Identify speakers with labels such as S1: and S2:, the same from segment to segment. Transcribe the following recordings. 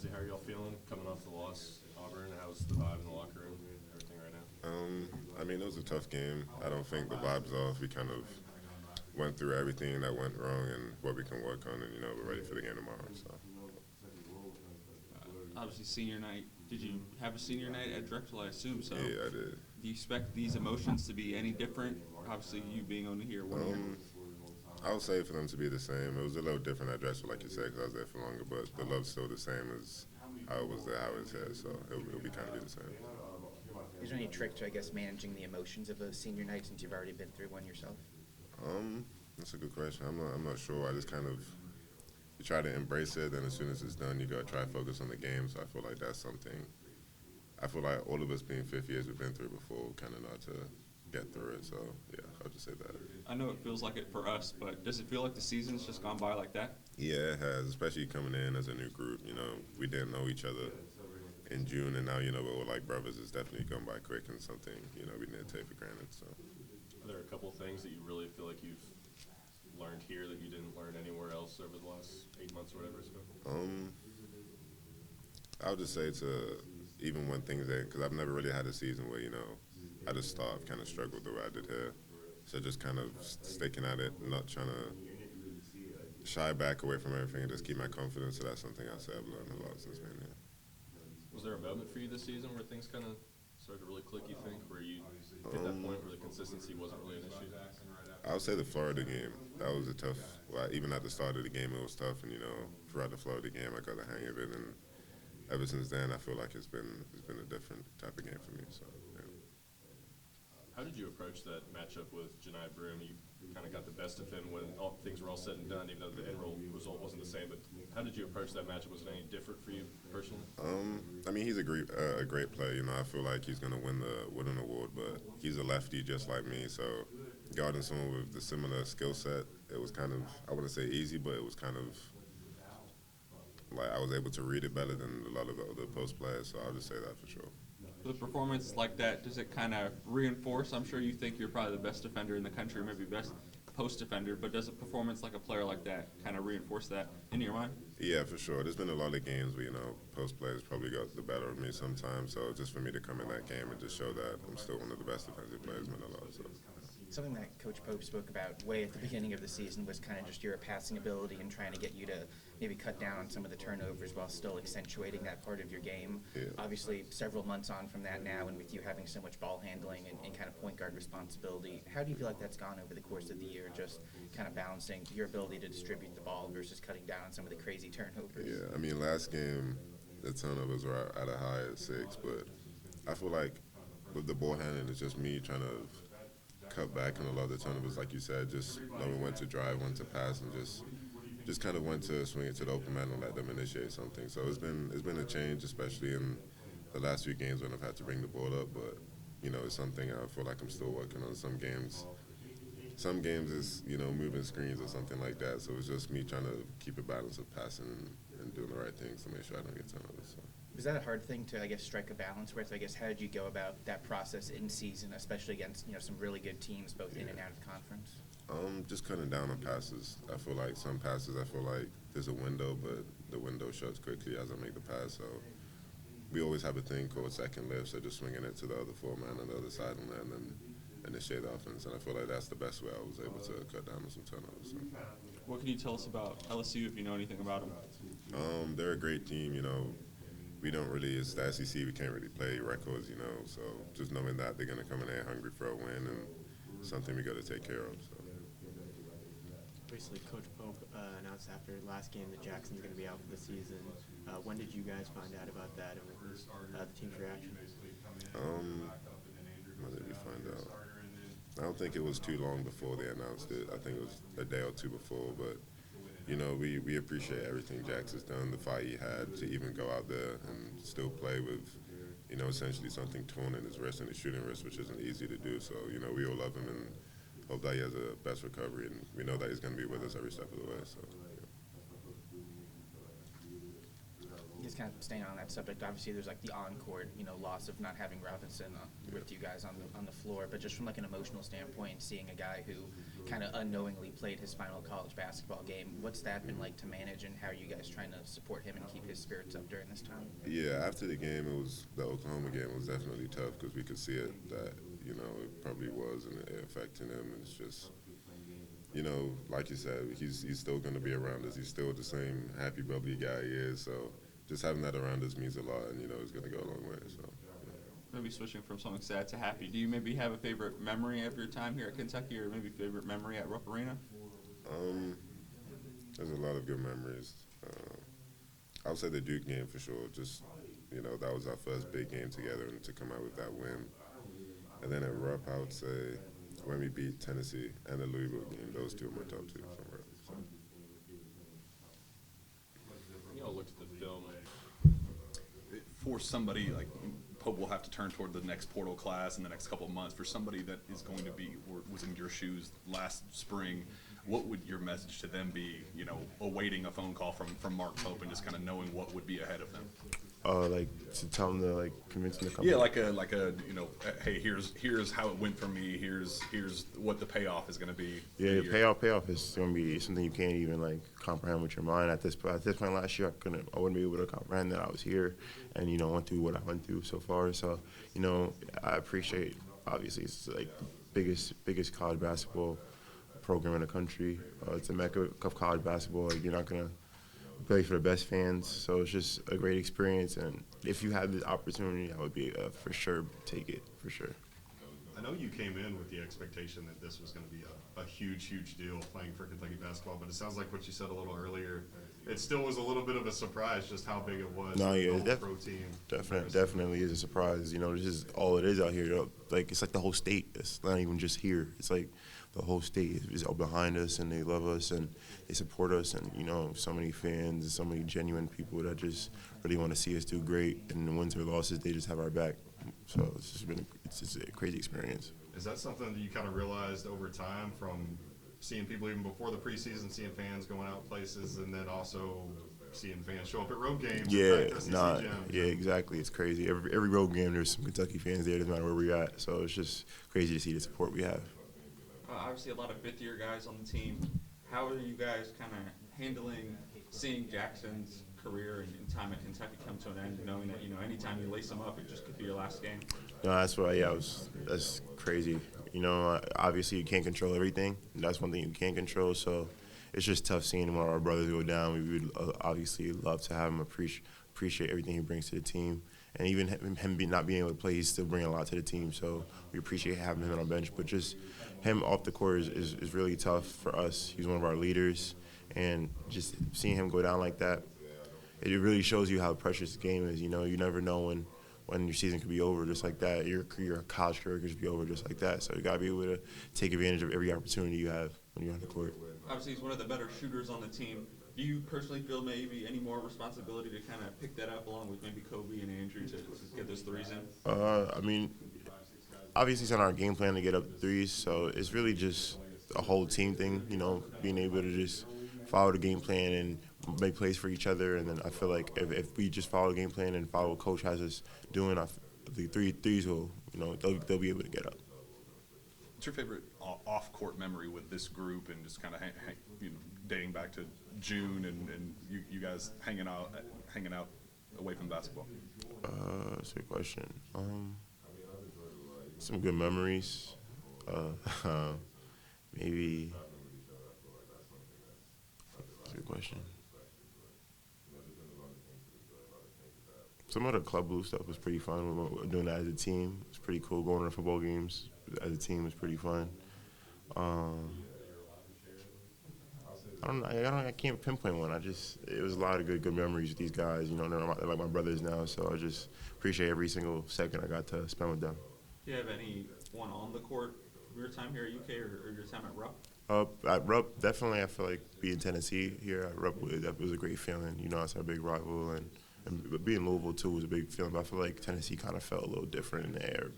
S1: Ansley, how are y'all feeling coming off the loss? Auburn, how's the vibe in the locker room? Everything right now?
S2: I mean, it was a tough game. I don't think the vibe's off. We kind of went through everything that went wrong and what we can work on, and we're ready for the game tomorrow. So.
S3: Obviously, senior night. Did you have a senior night at Drexel? I assume so.
S2: Yeah, I did.
S3: Do you expect these emotions to be any different? Obviously, you being only here 1 year.
S2: I would say for them to be the same. It was a little different at Drexel, like you said, because I was there for longer, but the love's still the same as how it was there, how it was here, so it'll be kind of be the same.
S4: Is there any trick to, I guess, managing the emotions of a senior night since you've already been through one yourself?
S2: That's a good question. I'm not sure. I just kind of you try to embrace it, and as soon as it's done, you gotta try to focus on the game. So I feel like that's something. I feel like all of us being fifth years we've been through before, kind of know how to get through it. So yeah, I'll just say that.
S3: I know it feels like it for us, but does it feel like the season's just gone by like that?
S2: Yeah, it has, especially coming in as a new group. We didn't know each other in June, and now we're all like brothers. It's definitely gone by quick, and something we didn't take for granted. So.
S1: Are there a couple of things that you really feel like you've learned here that you didn't learn anywhere else over the last 8 months or whatever it's been?
S2: I would just say to even when things ain't, because I've never really had a season where I just start kind of struggled the way I did here. So just kind of sticking at it, not trying to shy back away from everything, and just keep my confidence. So that's something I'd say I've learned a lot since being here.
S1: Was there a moment for you this season where things kind of started to really click, you think, where you hit that point where the consistency wasn't really an issue?
S2: I would say the Florida game. That was a tough. Well, even at the start of the game, it was tough, and throughout the Florida game, I got the hang of it, and ever since then, I feel like it's been a different type of game for me. So, yeah.
S1: How did you approach that matchup with Janai Broom? You kind of got the best of him when things were all said and done, even though the end result wasn't the same. But how did you approach that matchup? Was it any different for you personally?
S2: I mean, he's a great player. I feel like he's going to win the Wooden Award, but he's a lefty just like me. So guarding someone with the similar skill set, it was kind of, I wouldn't say easy, but it was kind of like I was able to read it better than a lot of the other post players. So I'll just say that for sure.
S3: With a performance like that, does it kind of reinforce? I'm sure you think you're probably the best defender in the country, maybe best post defender, but does a performance like a player like that kind of reinforce that in your mind?
S2: Yeah, for sure. There's been a lot of games where, post players probably got the better of me sometimes. So just for me to come in that game and just show that I'm still one of the best defensive players meant a lot. So.
S4: Something that Coach Pope spoke about way at the beginning of the season was kind of just your passing ability and trying to get you to maybe cut down on some of the turnovers while still accentuating that part of your game.
S2: Yeah.
S4: Obviously, several months on from that now, and with you having so much ball handling and kind of point guard responsibility, how do you feel like that's gone over the course of the year, just kind of balancing your ability to distribute the ball versus cutting down on some of the crazy turnovers?
S2: Yeah, I mean, last game, the turnovers were at a high at 6, but I feel like with the ball handling, it's just me trying to cut back on a lot of the turnovers, like you said, just knowing when to drive, when to pass, and just kind of when to swing it to the open man and let them initiate something. So it's been a change, especially in the last few games when I've had to bring the ball up. But it's something I feel like I'm still working on. Some games is moving screens or something like that. So it's just me trying to keep a balance of passing and doing the right things to make sure I don't get turnovers. So.
S4: Was that a hard thing to, I guess, strike a balance with? I guess, how did you go about that process in season, especially against, some really good teams both in and out of conference?
S2: Just cutting down on passes. I feel like some passes, there's a window, but the window shuts quickly as I make the pass. So we always have a thing called second lift, so just swinging it to the other four-man on the other side and then initiate the offense. And I feel like that's the best way I was able to cut down on some turnovers. So.
S3: What can you tell us about LSU if you know anything about them?
S2: They're a great team, We don't really, it's the SEC, we can't really play records, so just knowing that they're going to come in there hungry for a win and something we got to take care of. So.
S5: Recently, Coach Pope announced after last game that Jackson's going to be out for the season. When did you guys find out about that, and what was the team's reaction?
S2: When did we find out? I don't think it was too long before they announced it. I think it was a day or two before, but we appreciate everything Jax has done, the fight he had to even go out there and still play with, essentially something torn in his wrist and his shooting wrist, which isn't easy to do. So, we all love him and hope that he has a best recovery, and we know that he's going to be with us every step of the way. So,
S4: Just kind of staying on that subject, obviously there's like the on-court, loss of not having Robinson with you guys on the floor, but just from like an emotional standpoint, seeing a guy who kind of unknowingly played his final college basketball game. What's that been like to manage, and how are you guys trying to support him and keep his spirits up during this time?
S2: Yeah, after the game, the Oklahoma game was definitely tough because we could see it that, it probably was and it affecting him. It's just, like you said, he's still going to be around us. He's still the same happy, bubbly guy he is. So just having that around us means a lot, and, it's going to go a long way. So.
S3: Maybe switching from something sad to happy, do you maybe have a favorite memory of your time here at Kentucky, or maybe favorite memory at Rupp Arena?
S2: There's a lot of good memories. I would say the Duke game for sure. Just, that was our first big game together, and to come out with that win. And then at Rupp, I would say when we beat Tennessee and the Louisville game, those two are my top two from Rupp. So.
S1: You all looked at the film.
S6: For somebody like Pope will have to turn toward the next portal class in the next couple of months. For somebody that is going to be or was in your shoes last spring, what would your message to them be? Awaiting a phone call from Mark Pope and just kind of knowing what would be ahead of them.
S7: To tell them to convince them to come.
S6: Yeah, like a hey, here's how it went for me. Here's what the payoff is going to be.
S7: Yeah, payoff is going to be something you can't even comprehend with your mind. At this point last year, I wouldn't be able to comprehend that I was here, and went through what I went through so far. So I appreciate. Obviously, it's the biggest college basketball program in the country. It's a mecca of college basketball. You're not gonna play for the best fans, so it's just a great experience. And if you had the opportunity, I would be for sure take it for sure.
S8: I know you came in with the expectation that this was going to be a huge deal playing for Kentucky basketball, but it sounds like what you said a little earlier, it still was a little bit of a surprise just how big it was.
S7: No, yeah,
S8: the whole pro team.
S7: Definitely is a surprise. This is all it is out here. It's like the whole state. It's not even just here. It's like the whole state is all behind us, and they love us, and they support us, and so many fans and so many genuine people that just really want to see us do great. And the wins or losses, they just have our back. So it's just a crazy experience.
S8: Is that something that you kind of realized over time from seeing people even before the preseason, seeing fans going out places, and then also seeing fans show up at road games?
S7: Yeah, exactly. It's crazy. Every road game, there's some Kentucky fans there. It doesn't matter where we're at. So it's just crazy to see the support we have.
S3: Obviously, a lot of fifth-year guys on the team. How are you guys kind of handling seeing Jackson's career and time at Kentucky come to an end, knowing that anytime you lace him up, it just could be your last game?
S7: No, that's why. That's crazy. Obviously you can't control everything. That's one thing you can't control. So it's just tough seeing one of our brothers go down. We would obviously love to have him appreciate everything he brings to the team. And even him not being able to play, he's still bringing a lot to the team. So we appreciate having him on our bench. But just him off the court is really tough for us. He's one of our leaders. And just seeing him go down like that, it really shows you how precious the game is. You never know when your season could be over just like that. Your college career could be over just like that. So you got to be able to take advantage of every opportunity you have when you're on the court.
S3: Obviously, he's one of the better shooters on the team. Do you personally feel maybe any more responsibility to kind of pick that up along with maybe Kobe and Andrew to get those threes in?
S7: Obviously it's on our game plan to get up threes, so it's really just a whole team thing, being able to just follow the game plan and make plays for each other. And then I feel like if we just follow the game plan and follow what Coach has us doing, the threes will, they'll be able to get up.
S6: What's your favorite off-court memory with this group, and just kind of dating back to June and you guys hanging out away from basketball?
S7: That's a good question. Some good memories. Maybe. That's a good question. Some of the Club Blue stuff was pretty fun. Doing that as a team, it's pretty cool. Going to football games as a team was pretty fun. I can't pinpoint one. It was a lot of good memories with these guys. They're like my brothers now, so I just appreciate every single second I got to spend with them.
S3: Do you have anyone on the court your time here at UK or your time at Rupp?
S7: At Rupp, definitely. I feel like being Tennessee here at Rupp was a great feeling. It's our big rival, and being Louisville too was a big feeling. But I feel like Tennessee kind of felt a little different in the air. It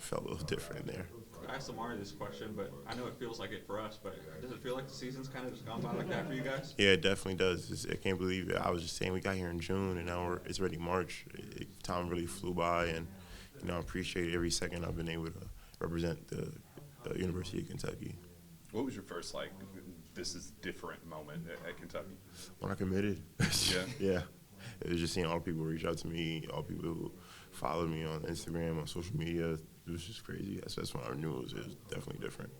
S7: felt a little different in there.
S3: I asked Amari this question, but I know it feels like it for us. But does it feel like the season's kind of just gone by like that for you guys?
S7: Yeah, it definitely does. I can't believe it. I was just saying we got here in June, and now it's already March. Time really flew by, and I appreciate every second I've been able to represent the University of Kentucky.
S6: What was your first, like, this is different moment at Kentucky?
S7: When I committed,
S6: Yeah.
S7: yeah, it was just seeing all the people reach out to me, all people who followed me on Instagram, on social media. It was just crazy. That's when I knew it was definitely different.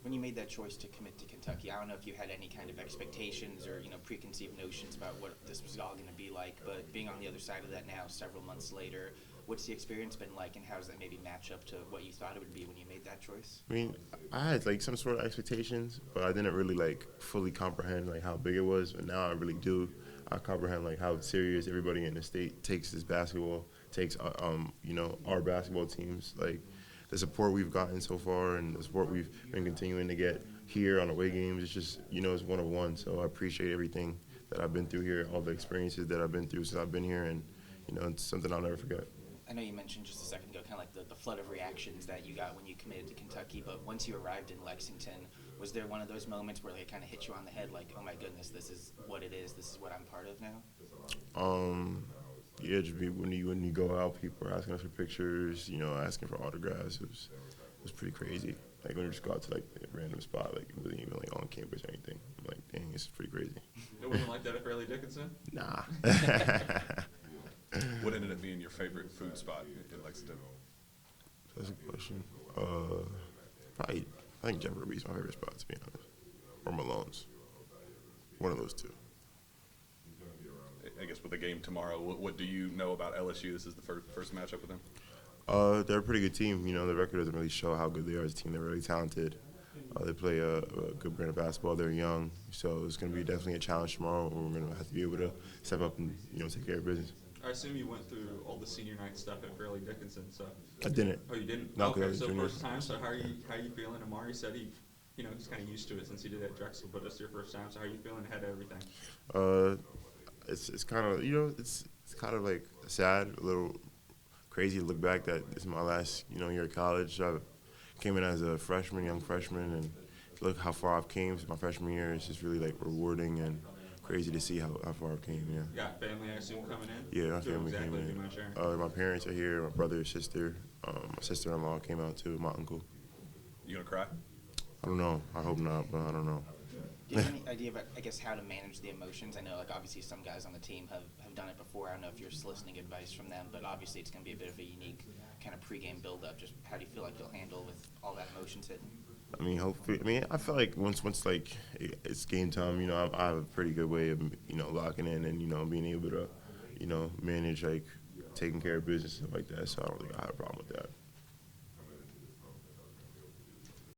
S4: When you made that choice to commit to Kentucky, I don't know if you had any kind of expectations or preconceived notions about what this was all going to be like. But being on the other side of that now, several months later, what's the experience been like, and how does that maybe match up to what you thought it would be when you made that choice?
S7: I mean, I had like some sort of expectations, but I didn't really like fully comprehend like how big it was. But now I really do. I comprehend like how serious everybody in the state takes this basketball, takes our basketball teams. Like the support we've gotten so far and the support we've been continuing to get here on away games, it's just it's one of one. So I appreciate everything that I've been through here, all the experiences that I've been through since I've been here, and it's something I'll never forget.
S4: I know you mentioned just a second ago kind of like the flood of reactions that you got when you committed to Kentucky, but once you arrived in Lexington, was there one of those moments where it kind of hit you on the head, like, oh my goodness, this is what it is, this is what I'm part of now?
S7: Yeah, just when you go out, people are asking us for pictures, asking for autographs. It was pretty crazy. Like when you just go out to like a random spot, like it wasn't even like on campus or anything. I'm like, dang, it's pretty crazy.
S3: It wasn't like that at Fairleigh Dickinson?
S7: Nah.
S6: What ended up being your favorite food spot in Lexington?
S7: That's a good question. Probably, I think Jeff Ruby's my favorite spot, to be honest. Or Malone's. One of those two.
S6: I guess with the game tomorrow, what do you know about LSU? This is the first matchup with them.
S7: They're a pretty good team. The record doesn't really show how good they are as a team. They're really talented. They play a good brand of basketball. They're young, so it's going to be definitely a challenge tomorrow. We're going to have to be able to step up and take care of business.
S3: I assume you went through all the senior night stuff at Fairleigh Dickinson, so.
S7: I didn't.
S3: Oh, you didn't?
S7: No, 'cause I
S3: okay,
S7: was
S3: so
S7: junior.
S3: first time. So how are you feeling? Amari said he's kind of used to it since he did at Drexel, but it's your first time. So how are you feeling ahead of everything?
S7: It's kind of it's kind of like sad, a little crazy to look back that this is my last year of college. I came in as a freshman, young freshman, and look how far I've came since my freshman year. It's just really like rewarding and crazy to see how far I've came. Yeah.
S3: You got family, I assume, coming in?
S7: Yeah, my
S3: Doing
S7: family
S3: exactly
S7: came
S3: what you
S7: in.
S3: mind sharing?
S7: My parents are here. My brother, sister, my sister-in-law came out too. My uncle.
S6: You gonna cry?
S7: I don't know. I hope not, but I don't know.
S4: Do you have any idea about, I guess, how to manage the emotions? I know, like, obviously some guys on the team have done it before. I don't know if you're soliciting advice from them, but obviously it's going to be a bit of a unique kind of pregame build-up. Just how do you feel like you'll handle with all that emotions hitting?
S7: I mean, hopefully. I mean, I feel like once like it's game time, I have a pretty good way of locking in and being able to manage like taking care of business and stuff like that. So I don't think I have a problem with that.